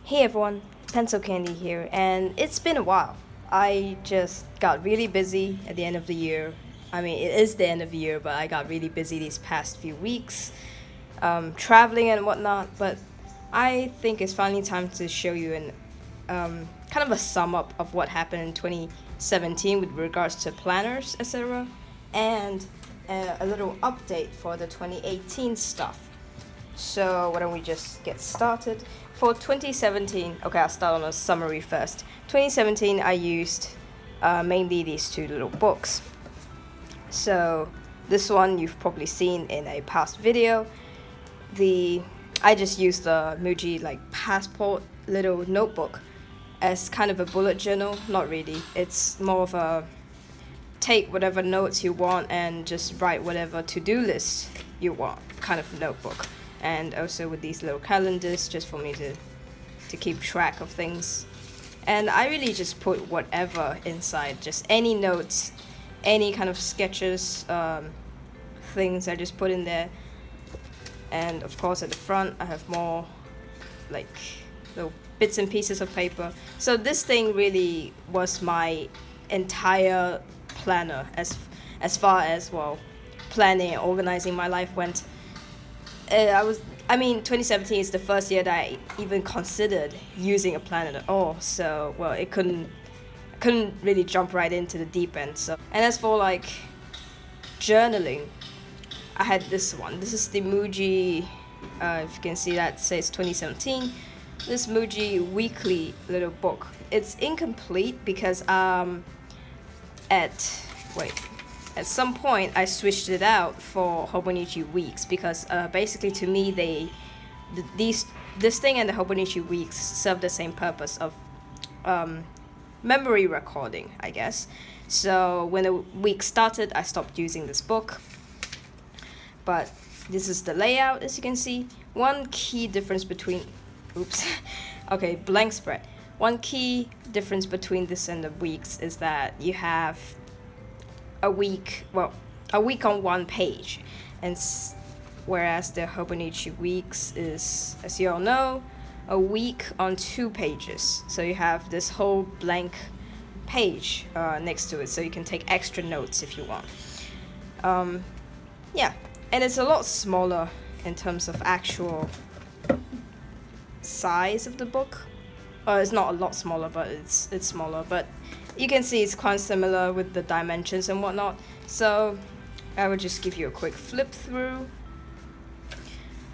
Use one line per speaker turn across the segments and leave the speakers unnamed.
Hey everyone, Pencil Candy here, and it's been a while. I just got really busy at the end of the year. I mean, it is the end of the year, but I got really busy these past few weeks, traveling and whatnot. But I think it's finally time to show you an kind of a sum up of what happened in 2017 with regards to planners, etc., and a little update for the 2018 stuff. So why don't we just get started? For 2017, okay, I'll start on a summary first. 2017, I used mainly these two little books. So this one you've probably seen in a past video. I just used the Muji like passport little notebook as kind of a bullet journal. Not really. It's more of a take whatever notes you want and just write whatever to-do list you want kind of notebook. And also with these little calendars just for me to keep track of things. And I really just put whatever inside, just any notes, any kind of sketches, things I just put in there. And of course at the front I have more like little bits and pieces of paper. So this thing really was my entire planner as far as, well, planning and organizing my life went. 2017 is the first year that I even considered using a planner at all. So, well, I couldn't really jump right into the deep end. So, and as for like journaling, I had this one. This is the Muji, if you can see that says 2017. This Muji weekly little book. It's incomplete because at some point I switched it out for Hobonichi weeks because basically to me this thing and the Hobonichi weeks serve the same purpose of memory recording, I guess. So when the week started, I stopped using this book. But this is the layout, as you can see. One key difference between blank spread. One key difference between this and the weeks is that you have a week on one page, and whereas the Hobonichi weeks is, as you all know, a week on 2 pages. So you have this whole blank page next to it, so you can take extra notes if you want. And it's a lot smaller in terms of actual size of the book. It's not a lot smaller, but it's smaller. But you can see it's quite similar with the dimensions and whatnot. So I would just give you a quick flip through.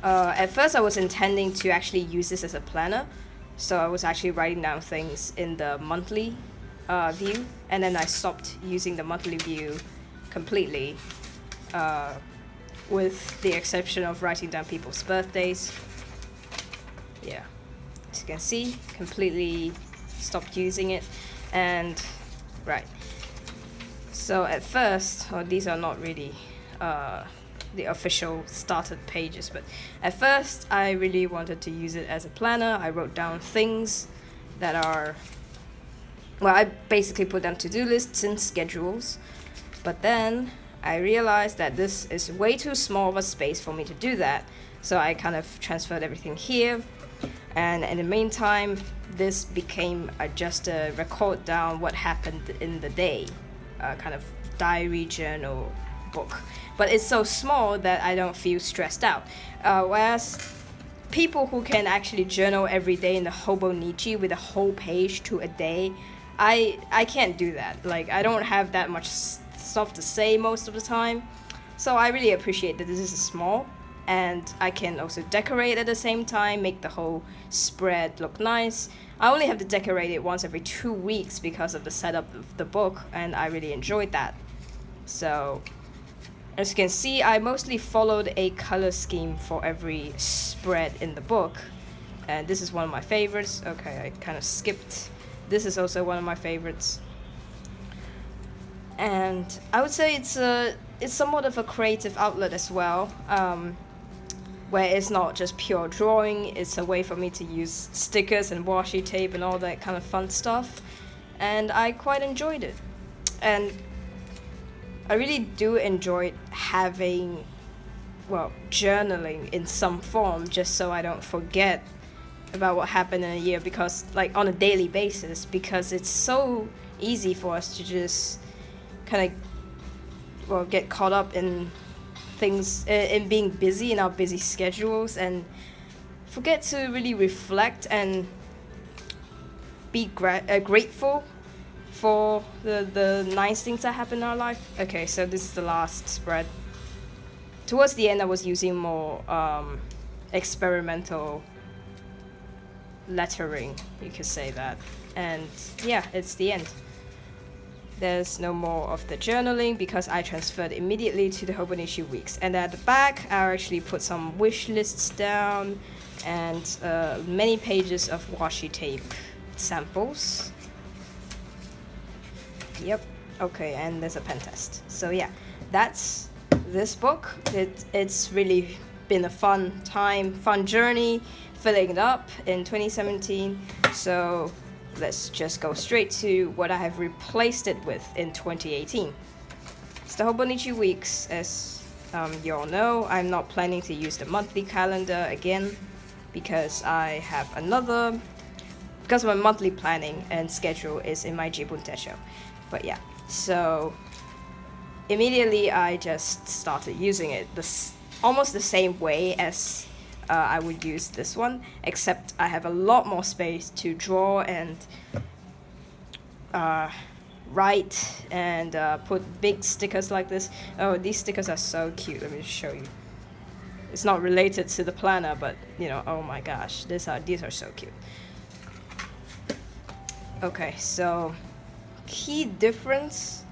At first I was intending to actually use this as a planner. So I was actually writing down things in the monthly view. And then I stopped using the monthly view completely, with the exception of writing down people's birthdays. Yeah. As you can see, completely stopped using it. And right, so at first, these are not really the official started pages, but at first I really wanted to use it as a planner. I wrote down things that are, well, I basically put down to-do lists and schedules, but then I realized that this is way too small of a space for me to do that, so I kind of transferred everything here. And in the meantime, this became just a record down what happened in the day, kind of diary journal book. But it's so small that I don't feel stressed out. Whereas people who can actually journal every day in the Hobonichi with a whole page to a day, I can't do that. Like, I don't have that much stuff to say most of the time. So I really appreciate that this is small. And I can also decorate at the same time, make the whole spread look nice. I only have to decorate it once every 2 weeks because of the setup of the book, and I really enjoyed that. So, as you can see, I mostly followed a color scheme for every spread in the book. And this is one of my favorites. Okay, I kind of skipped. This is also one of my favorites. And I would say it's somewhat of a creative outlet as well. Where it's not just pure drawing, it's a way for me to use stickers and washi tape and all that kind of fun stuff. And I quite enjoyed it. And I really do enjoy having, well, journaling in some form, just so I don't forget about what happened in a year, because like on a daily basis, because it's so easy for us to just kind of, well, get caught up in things, in being busy in our busy schedules, and forget to really reflect and be grateful for the nice things that happen in our life. Okay, so this is the last spread. Towards the end, I was using more experimental lettering, you could say that. And yeah, it's the end. There's no more of the journaling because I transferred immediately to the Hobonichi weeks. And at the back, I actually put some wish lists down and many pages of washi tape samples. Yep. Okay, and there's a pen test. So yeah, that's this book. It's really been a fun time, fun journey, filling it up in 2017. So let's just go straight to what I have replaced it with in 2018. It's the Hobonichi weeks. As you all know, I'm not planning to use the monthly calendar again because I have because my monthly planning and schedule is in my Jibun Techo. But yeah, so immediately I just started using it almost the same way as I would use this one, except I have a lot more space to draw and write and put big stickers like this. Oh, these stickers are so cute. Let me just show you. It's not related to the planner, but you know, oh my gosh, these are so cute. Okay, so key difference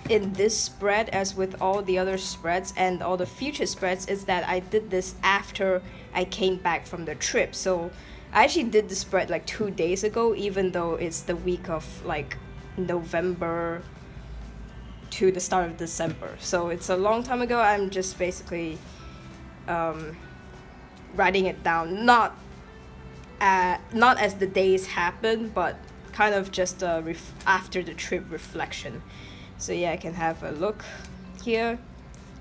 in this spread, as with all the other spreads and all the future spreads, is that I did this after I came back from the trip. So I actually did the spread like 2 days ago, even though it's the week of like November to the start of December. So it's a long time ago. I'm just basically writing it down, not as the days happen, but kind of just after the trip reflection. So yeah, I can have a look here.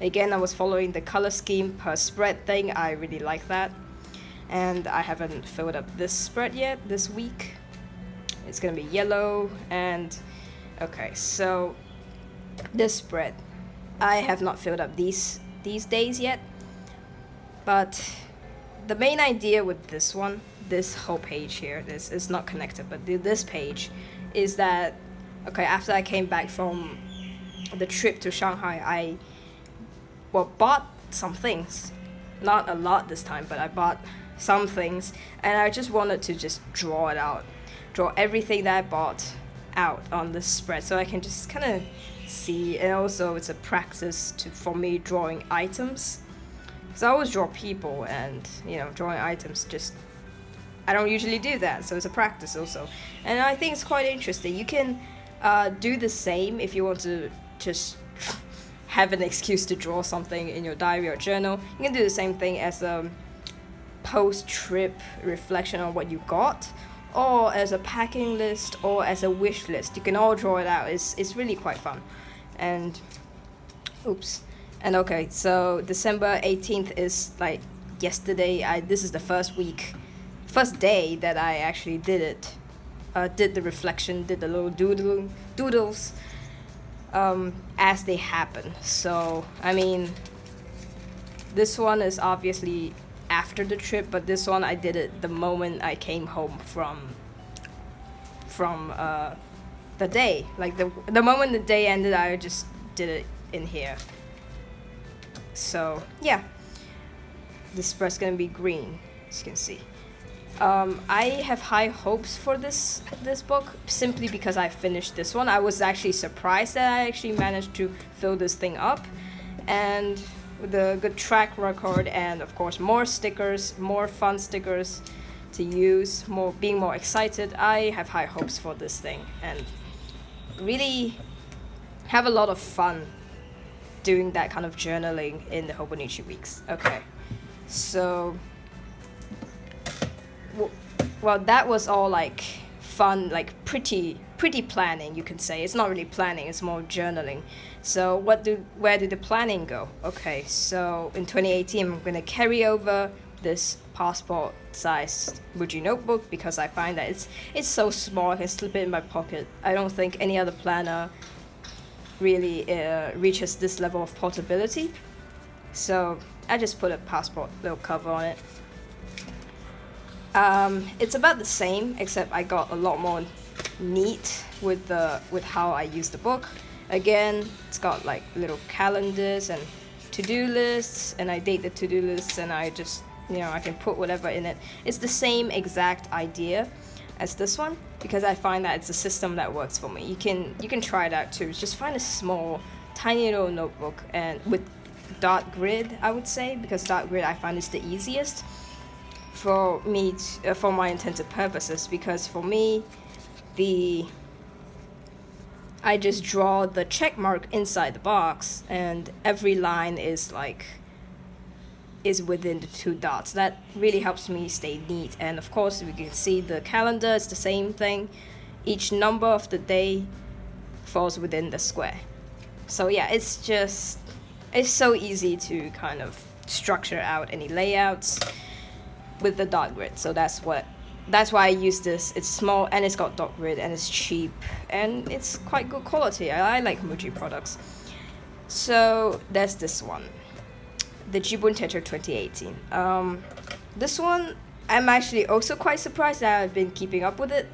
Again, I was following the color scheme per spread thing. I really like that. And I haven't filled up this spread yet this week. It's gonna be yellow. And okay, so this spread, I have not filled up these days yet. But the main idea with this one, this whole page here, this is not connected, but this page is that, okay, after I came back from the trip to Shanghai, I bought some things. Not a lot this time, but I bought some things, and I just wanted to just draw it out. Draw everything that I bought out on this spread so I can just kind of see, and also it's a practice for me drawing items. Because I always draw people, and you know, drawing items I don't usually do that, so it's a practice also. And I think it's quite interesting. You can do the same if you want to just have an excuse to draw something in your diary or journal. You can do the same thing as a post-trip reflection on what you got, or as a packing list, or as a wish list. You can all draw it out. It's really quite fun. And oops. And okay, so December 18th is like yesterday. This is the first day that I actually did it. Did the reflection, did the little doodles as they happen. So I mean, this one is obviously after the trip, but this one I did it the moment I came home from the day. Like the moment the day ended, I just did it in here. So yeah, this spread's gonna be green, as you can see. I have high hopes for this book simply because I finished this one. I was actually surprised that I actually managed to fill this thing up, and with a good track record, and of course more stickers, more fun stickers to use, being more excited. I have high hopes for this thing and really have a lot of fun doing that kind of journaling in the Hobonichi weeks. Okay, so well, that was all like fun, like pretty planning, you can say. It's not really planning, it's more journaling. So where did the planning go? Okay, so in 2018 I'm gonna carry over this passport-sized Muji notebook because I find that it's so small. I can slip it in my pocket. I don't think any other planner really reaches this level of portability. So I just put a passport little cover on it. It's about the same, except I got a lot more neat with how I use the book. Again, it's got like little calendars and to-do lists, and I date the to-do lists, and I just, I can put whatever in it. It's the same exact idea as this one because I find that it's a system that works for me. You can try it out too. Just find a small, tiny little notebook and with dot grid, I would say, because dot grid I find is the easiest for me for my intended purposes, because for me I just draw the check mark inside the box, and every line is within the 2 dots. That really helps me stay neat. And of course, we can see the calendar is the same thing. Each number of the day falls within the square. So yeah, it's so easy to kind of structure out any layouts with the dot grid. So that's why I use this. It's small and it's got dot grid and it's cheap and it's quite good quality. I like Muji products. So there's this one, the Jibun Techo 2018. This one, I'm actually also quite surprised that I've been keeping up with it,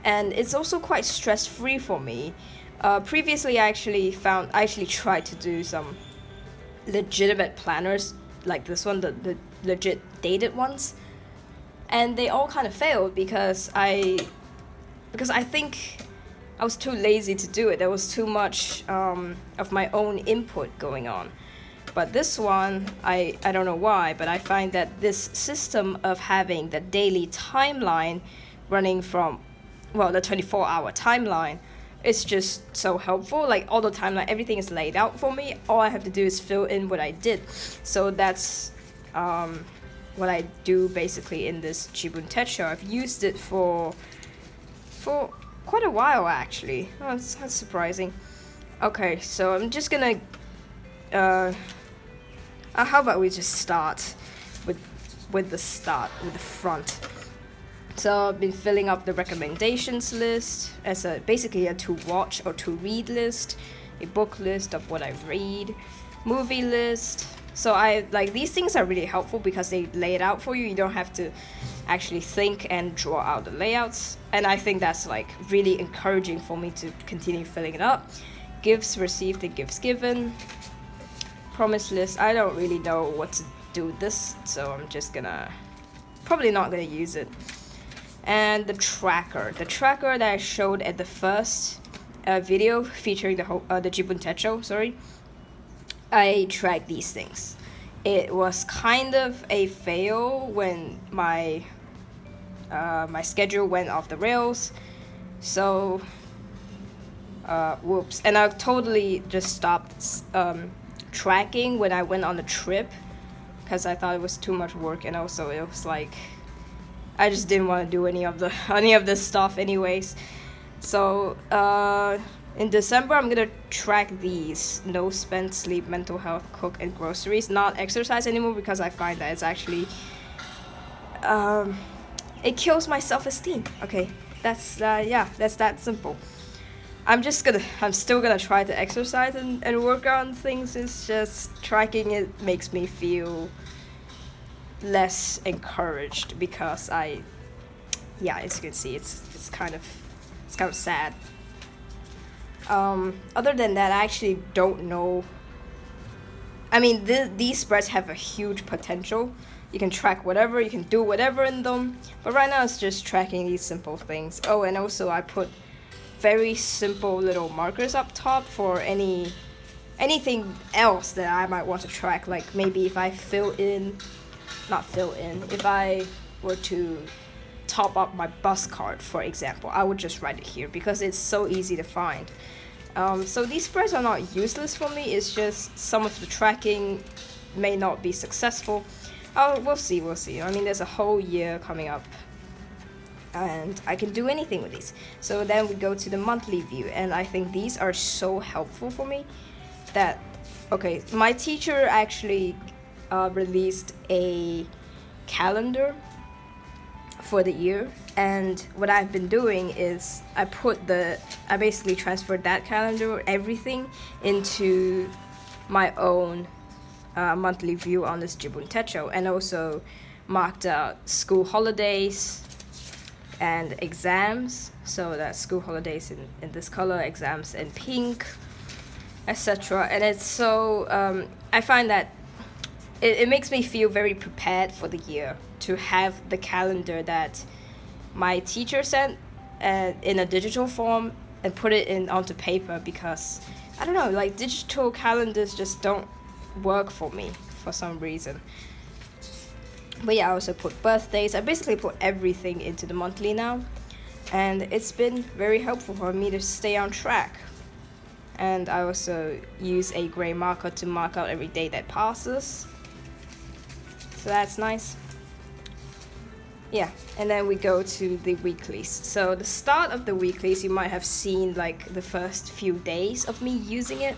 and it's also quite stress-free for me. Previously, I actually tried to do some legitimate planners like this one, the legit dated ones, and they all kind of failed because I think I was too lazy to do it. There was too much of my own input going on. But this one, I don't know why, but I find that this system of having the daily timeline running from, the 24-hour timeline, is just so helpful. Like all the timeline, everything is laid out for me. All I have to do is fill in what I did. So that's what I do basically in this Jibun Techo. I've used it for quite a while actually. Oh, that's surprising. Okay, so I'm just gonna how about we just start with the front. So I've been filling up the recommendations list as basically a to watch or to read list, a book list of what I read, movie list. So these things are really helpful because they lay it out for you. You don't have to actually think and draw out the layouts. And I think that's really encouraging for me to continue filling it up. Gifts received and gifts given. Promise list. I don't really know what to do with this, so I'm just probably not gonna use it. And the tracker that I showed at the first video featuring the Jibun Techo, sorry. I track these things. It was kind of a fail when my schedule went off the rails. So whoops. And I totally just stopped tracking when I went on the trip because I thought it was too much work, and also it was I just didn't want to do any of this stuff anyways. So in December, I'm gonna track these: no spend, sleep, mental health, cook, and groceries. Not exercise anymore because I find that it's actually it kills my self-esteem. Okay, that's that simple. I'm still gonna try to exercise and work on things. It's just tracking it makes me feel less encouraged because as you can see, it's kind of sad. Other than that, I actually don't know. I mean, these spreads have a huge potential. You can track whatever, you can do whatever in them. But right now, it's just tracking these simple things. Oh, and also I put very simple little markers up top for anything else that I might want to track. Like maybe if I if I were to top up my bus card, for example, I would just write it here because it's so easy to find. So these spreads are not useless for me. It's just some of the tracking may not be successful. We'll see. I mean, there's a whole year coming up, and I can do anything with these. So then we go to the monthly view, and I think these are so helpful for me that, okay, my teacher actually released a calendar for the year. And what I've been doing is I basically transferred that calendar, everything, into my own monthly view on this Jibun Techo, and also marked out school holidays and exams. So that school holidays in this color, exams in pink, etc. And it's so I find that it makes me feel very prepared for the year to have the calendar that my teacher sent in a digital form and put it in onto paper, because I don't know, like digital calendars just don't work for me for some reason. But yeah, I also put birthdays. I basically put everything into the monthly now, and it's been very helpful for me to stay on track. And I also use a gray marker to mark out every day that passes, so that's nice. Yeah, and then we go to the weeklies. So the start of the weeklies, you might have seen like the first few days of me using it.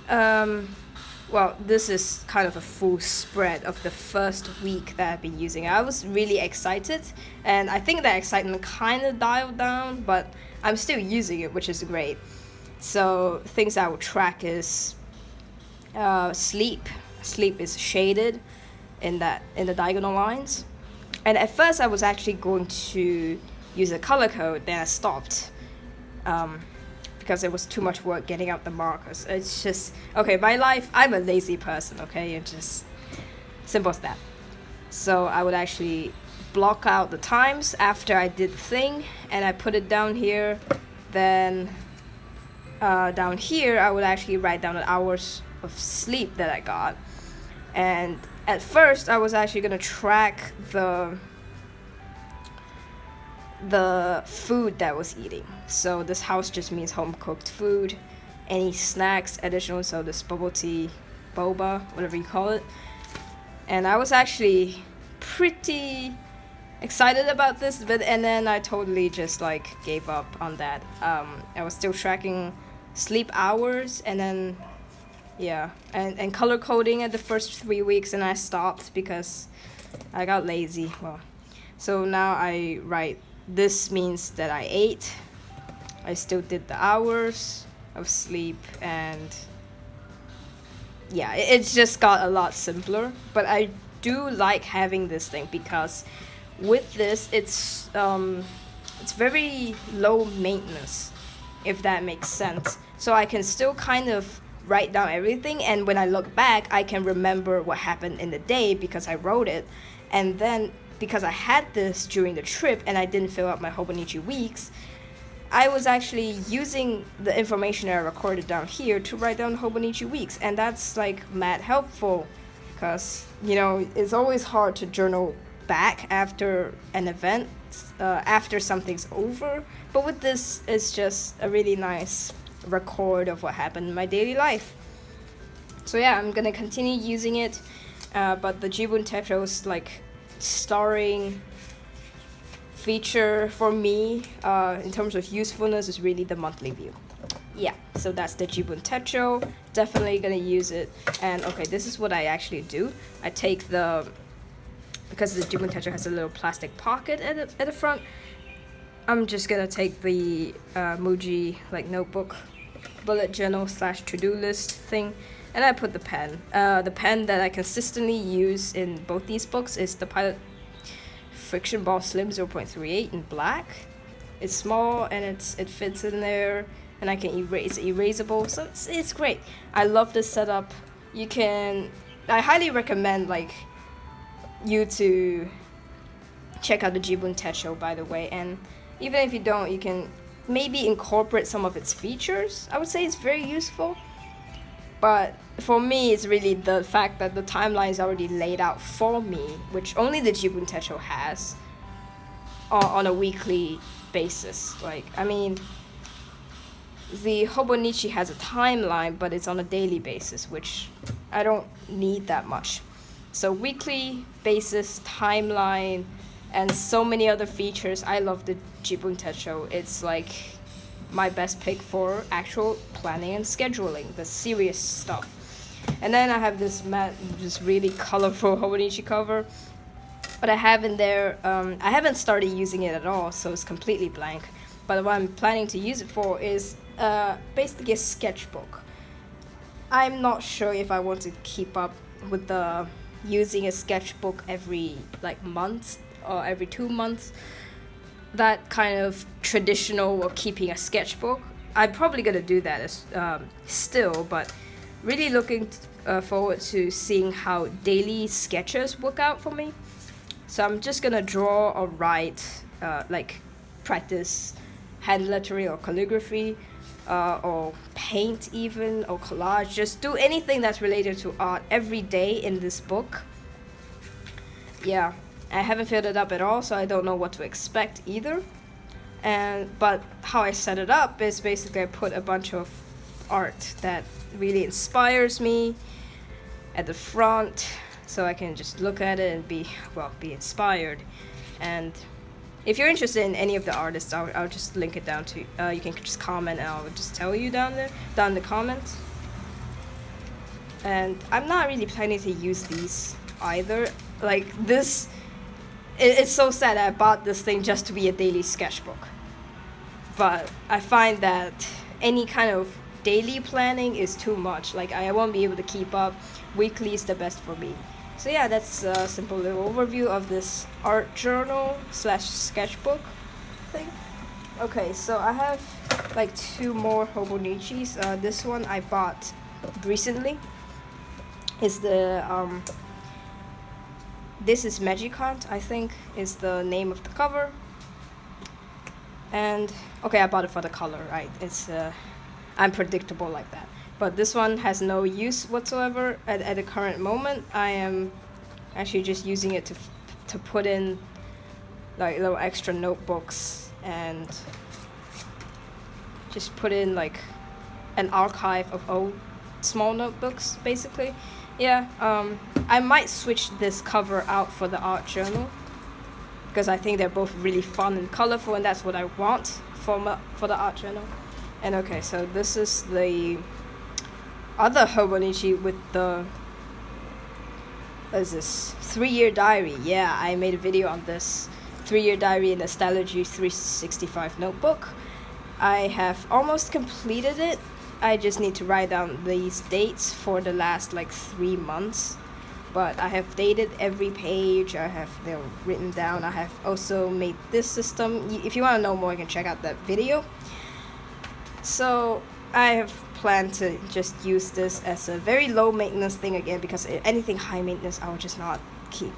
Well, this is kind of a full spread of the first week that I've been using it. I was really excited, and I think that excitement kind of dialed down, but I'm still using it, which is great. So things I will track is sleep. Sleep is shaded in the diagonal lines. And at first I was actually going to use a color code, then I stopped. Because it was too much work getting out the markers. It's just, okay, my life, I'm a lazy person, okay? It's just simple as that. So I would actually block out the times after I did the thing, and I put it down here. Then down here, I would actually write down the hours of sleep that I got. And at first, I was actually gonna track the food that I was eating. So this house just means home cooked food, any snacks additional, so this bubble tea, boba, whatever you call it. And I was actually pretty excited about this, and then I totally just like gave up on that. I was still tracking sleep hours, and then and color coding at the first 3 weeks, and I stopped because I got lazy. Well, so now I write, this means that I ate. I still did the hours of sleep, and yeah, it's just got a lot simpler. But I do like having this thing, because with this, it's very low maintenance, if that makes sense. So I can still kind of write down everything, and when I look back, I can remember what happened in the day because I wrote it. And then because I had this during the trip and I didn't fill out my Hobonichi weeks, I was actually using the information I recorded down here to write down Hobonichi weeks, and that's like mad helpful, because it's always hard to journal back after an event, after something's over. But with this, it's just a really nice record of what happened in my daily life. So yeah, I'm gonna continue using it, but the Jibun Techo's like starring feature for me in terms of usefulness is really the monthly view. Yeah, so that's the Jibun Techo. Definitely gonna use it. And okay, this is what I actually do. I take because the Jibun Techo has a little plastic pocket at the front, I'm just gonna take the Muji like notebook, bullet journal / to-do list thing, and I put the pen. The pen that I consistently use in both these books is the Pilot Friction Ball Slim 0.38 in black. It's small and it fits in there, and I can erase. It's erasable, so it's great. I love this setup. I highly recommend like you to check out the Jibun Techo, by the way. And even if you don't, you can maybe incorporate some of its features. I would say it's very useful. But for me, it's really the fact that the timeline is already laid out for me, which only the Jibun Techo has on a weekly basis. Like, I mean, the Hobonichi has a timeline, but it's on a daily basis, which I don't need that much. So weekly basis, timeline, and so many other features. I love the Jibun Techo. It's like my best pick for actual planning and scheduling, the serious stuff. And then I have this really colorful Hobonichi cover. What I have in there, I haven't started using it at all, so it's completely blank. But what I'm planning to use it for is basically a sketchbook. I'm not sure if I want to keep up with the using a sketchbook every like month or every 2 months. That kind of traditional of keeping a sketchbook. I'm probably gonna do that as still, but really looking forward to seeing how daily sketches work out for me. So I'm just gonna draw or write, like practice hand lettering or calligraphy, or paint even, or collage. Just do anything that's related to art every day in this book. Yeah, I haven't filled it up at all, so I don't know what to expect either. But how I set it up is basically I put a bunch of art that really inspires me at the front, so I can just look at it and be inspired. And if you're interested in any of the artists, I'll just link it down to you can just comment and I'll just tell you down in the comments. And I'm not really planning to use these either. Like this, it's so sad I bought this thing just to be a daily sketchbook. But I find that any kind of daily planning is too much. Like I won't be able to keep up. Weekly is the best for me. So yeah, that's a simple little overview of this art journal / sketchbook thing. Okay, so I have like 2 more Hobonichis. This one I bought recently. Is the This is Cant, I think, is the name of the cover. And okay, I bought it for the color, right? It's unpredictable like that. But this one has no use whatsoever at the current moment. I am actually just using it to put in like little extra notebooks and just put in like an archive of old small notebooks, basically. Yeah, I might switch this cover out for the art journal because I think they're both really fun and colorful, and that's what I want for the art journal. And okay, so this is the other Hobonichi with the, what is this, 3-year diary. Yeah, I made a video on this 3-year diary in the Stylogy 365 notebook. I have almost completed it. I just need to write down these dates for the last like 3 months. But I have dated every page. I have them written down. I have also made this system. If you want to know more, you can check out that video. So I have planned to just use this as a very low maintenance thing again, because anything high maintenance I will just not keep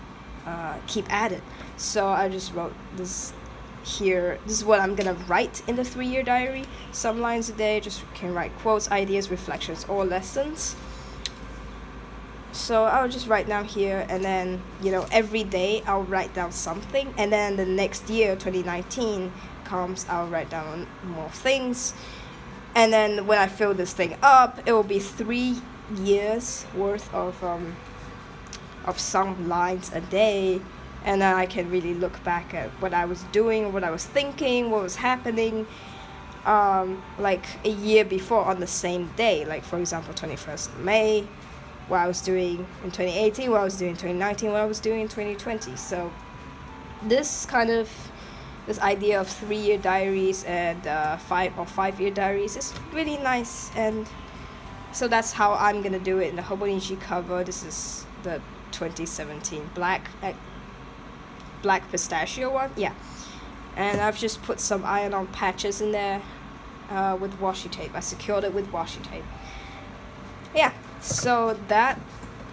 at it. So I just wrote this here. This is what I'm gonna write in the 3-year diary. Some lines a day. Just can write quotes, ideas, reflections, or lessons. So I'll just write down here, and then every day I'll write down something, and then the next year 2019 comes, I'll write down more things. And then when I fill this thing up, it will be 3 years worth of some lines a day. And then I can really look back at what I was doing, what I was thinking, what was happening, like a year before on the same day. Like, for example, 21st of May, what I was doing in 2018, what I was doing in 2019, what I was doing in 2020. So this idea of 3-year diaries and 5-year diaries is really nice. And so that's how I'm gonna do it in the Hobonichi cover. This is the 2017 black pistachio one. Yeah, and I've just put some iron-on patches in there with washi tape. I secured it with washi tape. Yeah, so that,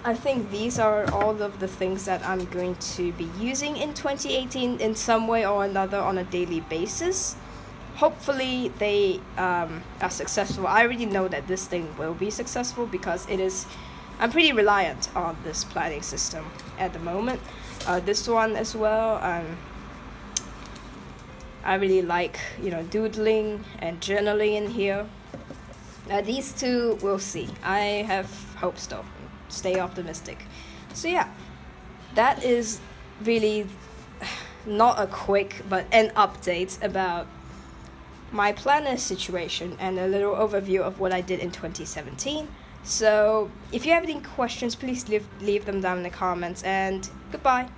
I think these are all of the things that I'm going to be using in 2018 in some way or another on a daily basis. Hopefully they are successful. I already know that this thing will be successful because I'm pretty reliant on this planning system at the moment. This one as well. I really like doodling and journaling in here. These two, we'll see. I have hopes though. Stay optimistic. So yeah, that is really not a quick but an update about my planner situation and a little overview of what I did in 2017. So if you have any questions, please leave them down in the comments, and goodbye.